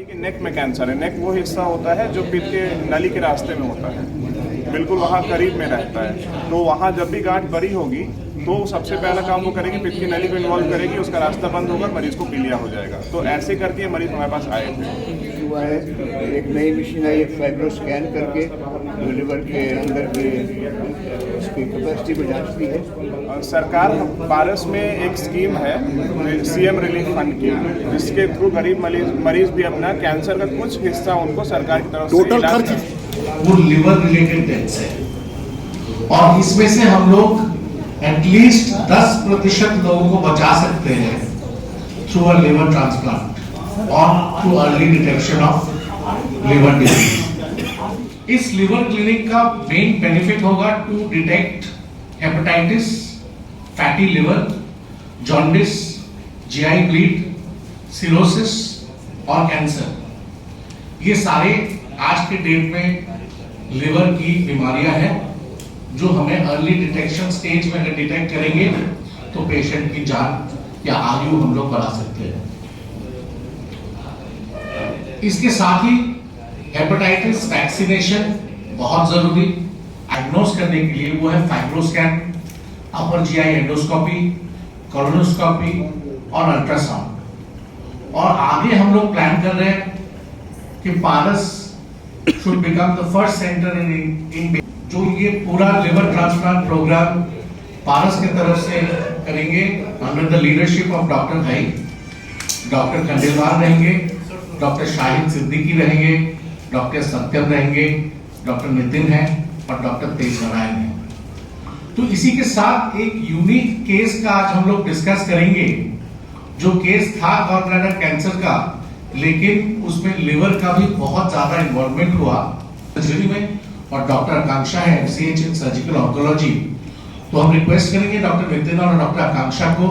कि नेक में कैंसर है। नेक वो हिस्सा होता है जो पित्त के नली के रास्ते में होता है, बिल्कुल वहाँ करीब में रहता है। तो वहाँ जब भी गांठ बड़ी होगी तो सबसे पहला काम वो करेगी, पित्त की नली को इन्वॉल्व करेगी, उसका रास्ता बंद होगा, मरीज को पीलिया हो जाएगा। तो ऐसे करके मरीज हमारे पास आए थे। हुआ है एक नई मशीन आई है फाइब्रो स्कैन करके जो लिवर के अंदर की उसकी कैपेसिटी को जांचती है। सरकार पारस में एक स्कीम है सीएम रिलीफ फंड की, जिसके थ्रू गरीब मरीज भी अपना कैंसर का कुछ हिस्सा उनको सरकार की तरफ से टोटल खर्च वो लिवर रिलेटेड डेथ्स है और इसमें से हम लोग एटलीस्ट 10% लोगों को बचा सकते हैं थ्रू अ लिवर ट्रांसप्लांट और through early detection of liver disease. इस लिवर क्लिनिक का मेन बेनिफिट होगा to detect hepatitis, fatty liver, jaundice, GI bleed, cirrhosis और कैंसर। ये सारे आज के डेट में लिवर की बीमारियां हैं जो हमें अर्ली डिटेक्शन स्टेज में अगर डिटेक्ट करेंगे तो पेशेंट की जान या आयु हम लोग बढ़ा सकते हैं। इसके साथ ही हेपेटाइटिस वैक्सीनेशन बहुत जरूरी डायग्नोस करने के लिए वो है fibroscan, upper GI endoscopy, colonoscopy और अल्ट्रासाउंड। और आगे हम लोग प्लान कर रहे हैं कि पारस should become the first center in जो ये पूरा लिवर ट्रांसप्लांट प्रोग्राम पारस की तरफ से करेंगे under the leadership of doctor भाई, डॉक्टर खंडेलवाल रहेंगे, डॉक्टर शाहिद सिद्दीकी रहेंगे, डॉक्टर सत्यम रहेंगे, डॉक्टर नितिन है और डॉक्टर तेज नारायण है। तो इसी के साथ एक यूनिक केस का आज हम लोग डिस्कस करेंगे, जो केस था गॉल ब्लैडर कैंसर का, लेकिन उसमें लिवर का भी बहुत ज्यादा इन्वॉल्वमेंट हुआ सर्जरी में, और डॉक्टर आकांक्षा है एमसीएच इन सर्जिकल ऑन्कोलॉजी। तो हम रिक्वेस्ट करेंगे डॉक्टर नितिन और डॉक्टर आकांक्षा को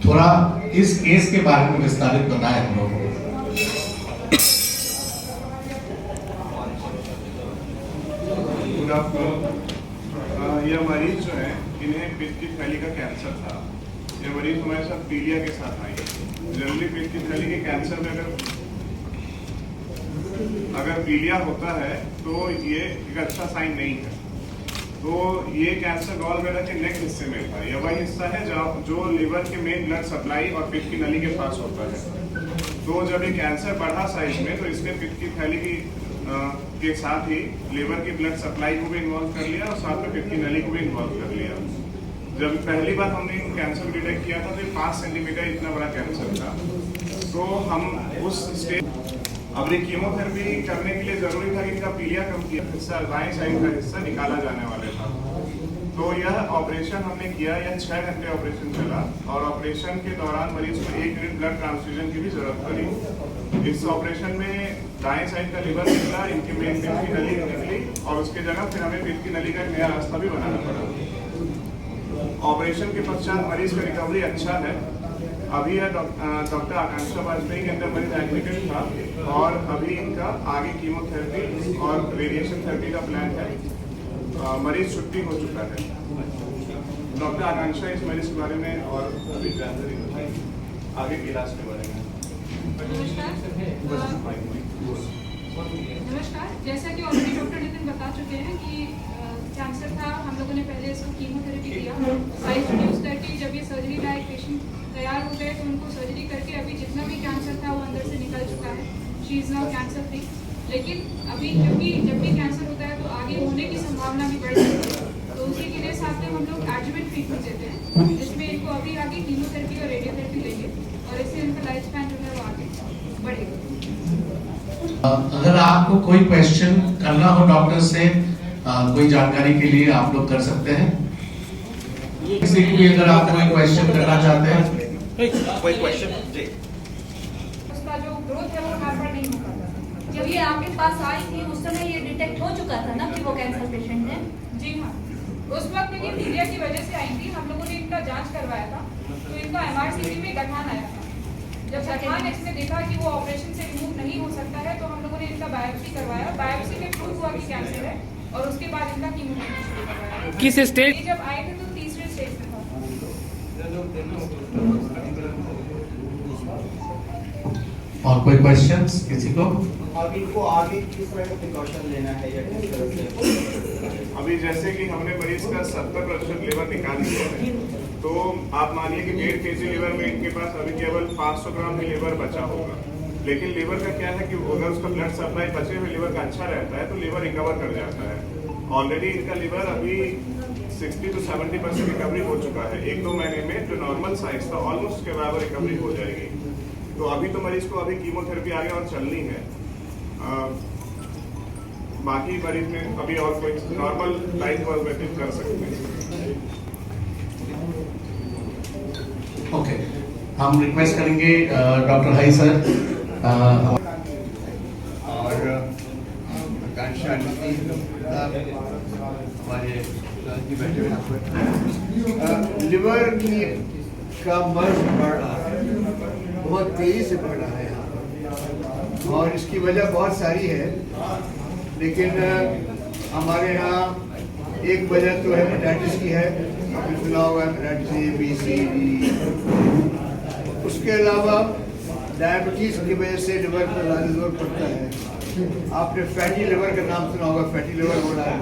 थोड़ा इस केस के बारे में विस्तारित बताएं हम लोगों को। यह मरीज जो है, इन्हें पित्त की थैली का कैंसर था। यह मरीज हमारे साथ पीलिया के साथ आई है। जनरली पित्त की थैली के कैंसर में अगर पीलिया होता है तो ये एक अच्छा साइन नहीं है। तो ये कैंसर गॉल ब्लैडर के नेक हिस्से में था। यह वही हिस्सा है जो लिवर के मेन ब्लड सप्लाई और पित्त की नली के पास होता है। तो जब ये कैंसर बढ़ा साइज में तो इसने पित्त की थैली की के साथ ही लिवर की ब्लड सप्लाई को भी इन्वॉल्व कर लिया और साथ में पित्त की नली को भी इन्वॉल्व कर लिया। जब पहली बार हमने कैंसर डिटेक्ट किया था तो 5 सेंटीमीटर इतना बड़ा कैंसर था। तो हम उस स्टेज अब कीमोथेरेपी करने के लिए जरूरी था कि इनका पीलिया कम किया हिस्सा, दाएं साइड का हिस्सा निकाला जाने वाला था। तो यह ऑपरेशन हमने किया। यह 6 घंटे ऑपरेशन चला और ऑपरेशन के दौरान मरीज को 1 यूनिट ब्लड ट्रांसफ्यूजन की भी जरूरत पड़ी। इस ऑपरेशन में दाएं साइड का लिवर निकला, इनकी मेन पित्त की नली निकली और उसके जगह फिर हमें पित्त की नली का एक नया रास्ता भी बनाना पड़ा। ऑपरेशन के पश्चात मरीज का रिकवरी अच्छा है। अभी यह डॉक्टर आकांक्षा वाजपेयी के अंदर मरीज एडमिटेड था और अभी इनका आगे कीमोथेरेपी और रेडिएशन थेरेपी का प्लान है। मरीज छुट्टी हो चुका है। डॉक्टर आकांक्षा इस मरीज के बारे में और अभी जानकारी बताएंगे आगे के इलाज के बारे में। नमस्कार। जैसा कि ऑलरेडी डॉक्टर नितिन बता चुके हैं कि कैंसर था, हम लोगों ने पहले इसको कीमोथेरेपी किया, साइज रिड्यूस करके जब ये सर्जरी लायक पेशेंट तैयार हो गए तो उनको सर्जरी करके अभी जितना भी कैंसर था वो अंदर से निकल चुका है। She is now cancer free. लेकिन अभी जब भी कैंसर होता है तो आगे होने की संभावना भी बढ़ जाती है। तो उसी के लिए साथ में हम लोग एडजुवेंट ट्रीटमेंट देते हैं, जिसमें इनको अभी आगे कीमोथेरेपी और रेडियोथेरेपी लेंगे और इससे इनका लाइफ स्पैन जो है वो आगे बढ़ेगा। अगर आपको कोई क्वेश्चन करना हो डॉक्टर से, कोई जानकारी के लिए आप लोग कर सकते हैं। किसी भी अगर आप कोई क्वेश्चन करना चाहते हैं, कोई क्वेश्चन जी। उसका जो ग्रोथ है वो नॉर्मल नहीं हो पाता। जब ये आपके पास आई थी उस समय ये डिटेक्ट हो चुका था ना कि वो कैंसर पेशेंट है? जी हाँ, उस वक्त ये पीलिया की वजह से आई थी। हम लोगों ने इनका जांच करवाया था तो इनका एमआरसीपी में गठान आया था। जब गठान इसने देखा कि वो ऑपरेशन से रिमूव नहीं हो सकता है तो हम लोगों ने इनका बायोप्सी करवाया। बायोप्सी में प्रूव हुआ कि कैंसर है और उसके बाद इनका कीमोथेरेपी शुरू करवाया। किस स्टेज? जब आए थे तो 3रे स्टेज में था। और कोई क्वेश्चंस किसी को? अब इनको आगे किस तरह का प्रिकॉशन लेना है या किस तरह से? अभी जैसे कि हमने मरीज का 70% लीवर निकाल दिया है, तो आप मानिए कि 1.5 kg लीवर में इनके पास अभी केवल 500 ग्राम ही लीवर बचा होगा। लेकिन लीवर का क्या है कि अगर उसका ब्लड सप्लाई बचे हुए लीवर का अच्छा रहता है तो लीवर रिकवर कर जाता है। ऑलरेडी इनका लीवर अभी 60 to 70% रिकवरी हो चुका है। 1-2 महीने में जो नॉर्मल साइज था ऑलमोस्ट के बराबर रिकवरी हो जाएगी। तो अभी तो मरीज को अभी कीमोथेरेपी आगे और चलनी है। बाकी मरीज में अभी और कोई नॉर्मल लाइफ और व्यतीत कर सकते हैं। ओके, हम रिक्वेस्ट करेंगे डॉक्टर हाई सर और आकांक्षा हमारे बैठे हुए लिवर की का मर्ज बढ़ रहा है, बहुत तेजी से बढ़ रहा है यहाँ पर, और इसकी वजह बहुत सारी है। लेकिन हमारे यहाँ एक वजह तो हेपेटाइटिस की है, आपने सुना होगा hepatitis A, B, C, D. उसके अलावा डायबिटीज की वजह से लिवर पर ज़्यादा जोर पड़ता है। आपने फैटी लिवर का नाम सुना होगा, फैटी लिवर हो रहा है,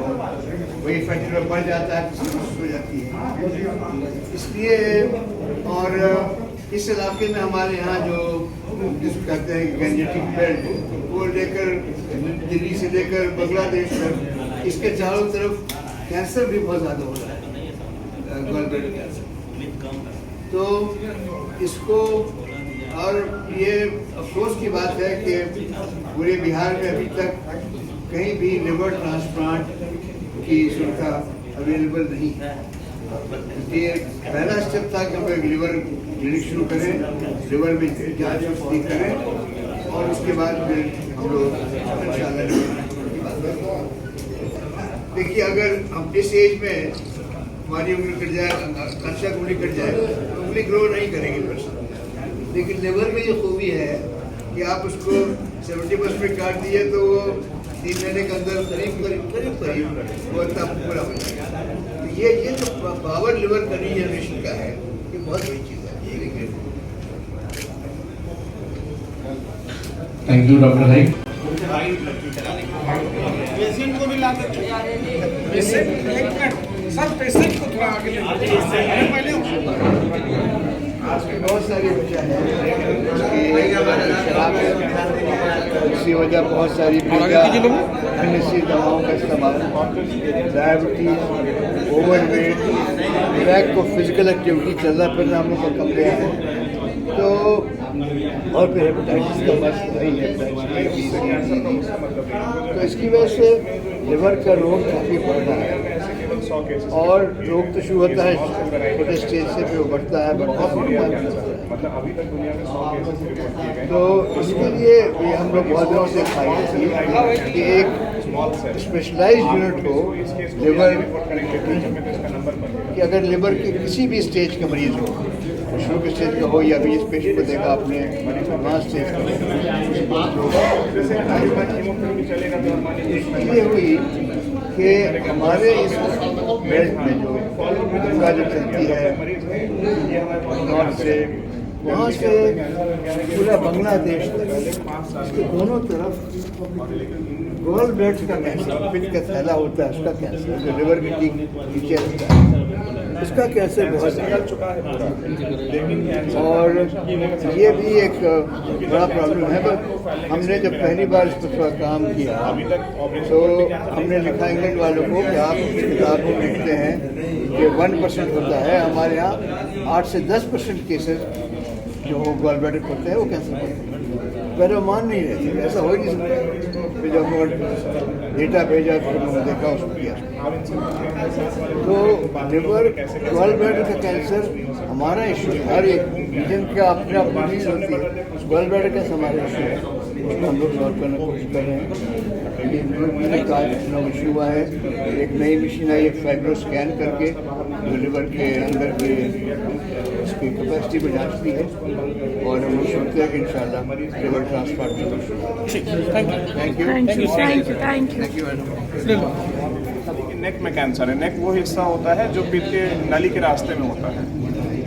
वही फैटी लिवर बढ़ जाता है, किसी हो जाती है। इसलिए और इस इलाके में हमारे यहाँ जो जिसको कहते हैं गैंजेटिक बेल्ट, वो लेकर दिल्ली से लेकर बांग्लादेश तक, इसके चारों तरफ कैंसर भी बहुत ज़्यादा हो रहा है, गॉल ब्लैडर कैंसर। तो इसको, और ये अफसोस की बात है कि पूरे बिहार में अभी तक कहीं भी लिवर ट्रांसप्लांट की सुविधा अवेलेबल नहीं है। ये पहला स्टेप था कि हम एक लिवर क्लिनिक शुरू करें, लिवर में जांच उसकी करें, और उसके बाद फिर हम लोग इंशाल्लाह की बात करें। देखिए, अगर हम इस एज में हमारी उम्र कट जाए, खर्चा उंगली कट जाए, तो उंगली ग्रो नहीं करेगी पर्सन। लेकिन लिवर में ये खूबी है कि आप उसको 70% में काट दिए तो वो 3 महीने के अंदर करीब वो इतना पूरा हो जाएगा। तो ये जो पावर लिवर का रीजनरेशन का है, ये बहुत बड़ी चीज़ है। थैंक यू डॉक्टर भाई। पेशेंट को भी ला सकते हैं। पेशेंट एक मिनट सर, पेशेंट को थोड़ा आगे ले पहले। आज की बहुत सारी वजह है, इसी वजह बहुत सारी अन्य सी दवाओं का इस्तेमाल, diabetes, overweight, lack of physical activity, चलना फिरना हम लोग का कम गया है। तो और फिर हेपेटाइटिस का मर्ज वही है, तो इसकी वजह से लिवर का रोग काफ़ी बढ़ रहा है। और रोग तो शुरू होता है छोटे स्टेज से, फिर बढ़ता है तो इसके लिए हम लोग बहुत दिनों से खाए थी कि एक स्पेशलाइज्ड यूनिट हो लिवर, कि अगर लिवर के किसी भी स्टेज का मरीज हो, शुरू के स्टेज का हो या फिर इस पेशेंट को देखा आपने एडवांस स्टेज का, ये हुई कि हमारे इस बेल्ट में जो गंगा जो चलती है नॉर्थ से, वहाँ से पूरा बांग्लादेश तक, इसके दोनों तरफ गॉल ब्लैडर का कैंसर, पित्त का थैला होता है उसका कैंसर, जो लिवर के ठीक नीचे रहता है, उसका कैंसर बहुत फैल चुका है। और ये भी एक बड़ा प्रॉब्लम है। पर हमने जब पहली बार इस पर काम किया तो हमने लिखा इंग्लैंड वालों को कि आप किताब में लिखते हैं कि 1% होता है, हमारे यहाँ 8 से 10% केसेस जो गॉल ब्लैडर होते हैं वो कैंसर होते हैं। पहले वो मान नहीं रहे थे, ऐसा हो ही नहीं सकता। फिर जब डेटा भेजा तो उन्होंने देखा, उसको किया। तो लिवर, गॉल ब्लैडर का कैंसर हमारा इशू है, हर एक रीजन का अपने आप मरीज होती है। गॉल ब्लैडर कैंसर हमारा इशू है, उसको हम लोग सॉल्व करने की कोशिश कर रहे हैं। मैंने कहा इशू हुआ है, एक नई मशीन आई है फाइब्रो स्कैन करके, जो लिवर के अंदर के उसकी कैपेसिटी को जांचती है, और हम लोग सोचते हैं कि इंशाल्लाह लिवर ट्रांसप्लांट थैंक यू। नेक में कैंसर है। नेक वो हिस्सा होता है जो पित्त के नली के रास्ते में होता है,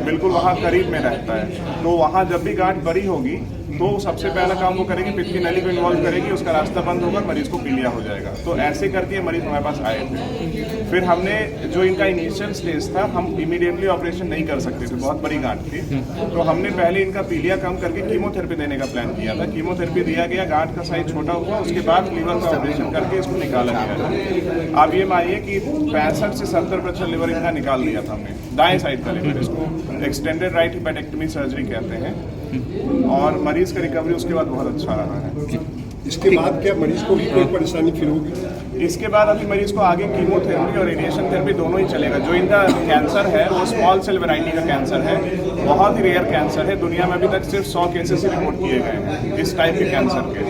बिल्कुल वहाँ करीब में रहता है। तो वहाँ जब भी गांठ बड़ी होगी तो सबसे पहला काम वो करेगी, पित्त की नली को इन्वॉल्व करेगी, उसका रास्ता बंद होगा, मरीज को पीलिया हो जाएगा। तो ऐसे करके ये मरीज हमारे पास आए थे। फिर हमने जो इनका इनिशियल स्टेज था, हम इमीडिएटली ऑपरेशन नहीं कर सकते थे, बहुत बड़ी गांठ थी। तो हमने पहले इनका पीलिया कम करके कीमोथेरेपी देने का प्लान किया था। कीमोथेरेपी दिया गया, गांठ का साइज छोटा हुआ, उसके बाद लीवर का ऑपरेशन करके इसको निकाला गया। आप ये मानिए कि 65 से 70% लीवर इनका निकाल दिया था हमने, दाएं साइड का लीवर। इसको एक्सटेंडेड राइट हिपेटेक्टमी सर्जरी कहते हैं, और मरीज का रिकवरी उसके बाद बहुत अच्छा रहा है। इसके बाद क्या मरीज को भी कोई परेशानी फिर होगी? इसके बाद अभी मरीज को आगे कीमोथेरेपी और रेडिएशन थेरेपी दोनों ही चलेगा। जो इनका कैंसर है वो स्मॉल सेल वैरायटी का कैंसर है, बहुत ही रेयर कैंसर है। दुनिया में अभी तक सिर्फ 100 केसेस ही रिपोर्ट किए गए हैं इस टाइप के कैंसर के।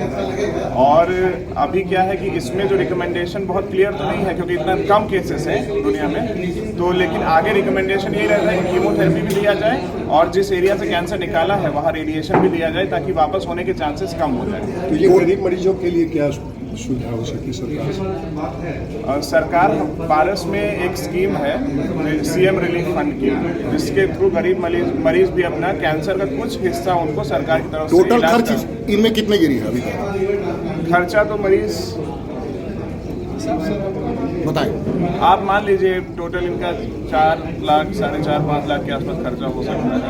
और अभी क्या है कि इसमें जो रिकमेंडेशन बहुत क्लियर तो नहीं है, क्योंकि इतना कम केसेस हैं दुनिया में। तो लेकिन आगे रिकमेंडेशन यही रहता है कि कीमोथेरेपी भी दिया जाए, और जिस एरिया से कैंसर निकाला है वहाँ रेडिएशन भी दिया जाए, ताकि वापस होने के चांसेस कम हो जाए। तो ये गरीब मरीजों के लिए क्या सुविधा हो सकती सरकार से? सरकार पारस में एक स्कीम है सीएम रिलीफ फंड की, जिसके थ्रू गरीब मरीज भी अपना कैंसर का कुछ हिस्सा उनको सरकार की तरफ से टोटल खर्च इनमें कितने गिरी है अभी तक? खर्चा तो मरीज बताएं। आप मान लीजिए टोटल इनका 4 लाख 4.5-5 लाख के आसपास खर्चा हो सकता है।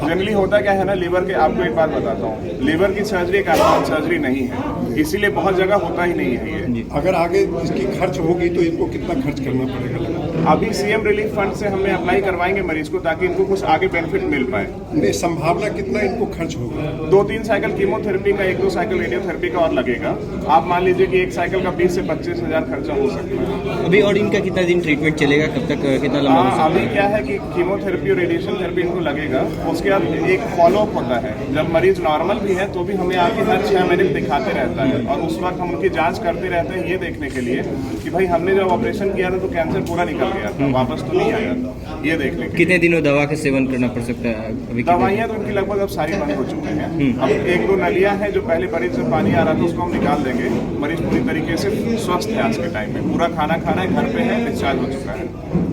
जनरली होता क्या है ना, लीवर के, आपको एक बात बताता हूँ, लीवर की सर्जरी एक आसान सर्जरी नहीं है, इसीलिए बहुत जगह होता ही नहीं है ये। अगर आगे इसकी खर्च होगी तो इनको कितना खर्च करना पड़ेगा? अभी सीएम रिलीफ फंड से हमने अप्लाई करवाएंगे मरीज को, ताकि इनको कुछ आगे बेनिफिट मिल पाए। नहीं, संभावना कितना इनको खर्च होगा? 2-3 साइकिल कीमोथेरेपी का, 1-2 साइकिल रेडियोथेरेपी का और लगेगा। आप मान लीजिए कि एक साइकिल का 20 से 25 हज़ार खर्चा हो सकता है। अभी और इनका कितना दिन ट्रीटमेंट चलेगा, कब तक, कितना लंबा हो सकता है? अभी क्या है कि कीमोथेरेपी और रेडिएशन थेरेपी इनको लगेगा, उसके बाद एक फॉलोअप होता है। जब मरीज नॉर्मल भी है तो भी हमें आके हर 6 महीने दिखाते रहता है, और उस वक्त हम उनकी जांच करते रहते हैं, ये देखने के लिए कि भाई हमने जब ऑपरेशन किया था तो कैंसर पूरा निकल गया था, वापस तो नहीं आया था, ये देखने के। कितने दिनों दवा का सेवन करना पड़ सकता है अभी? दवाइयाँ तो उनकी लगभग अब सारी बंद हो चुकी हैं। अब 1-2 नलियाँ हैं जो पहले मरीज से पानी आ रहा था, उसको हम निकाल देंगे। मरीज पूरी तरीके से स्वस्थ है आज के टाइम में, पूरा खाना खाना है, घर पे है, डिस्चार्ज हो चुका है।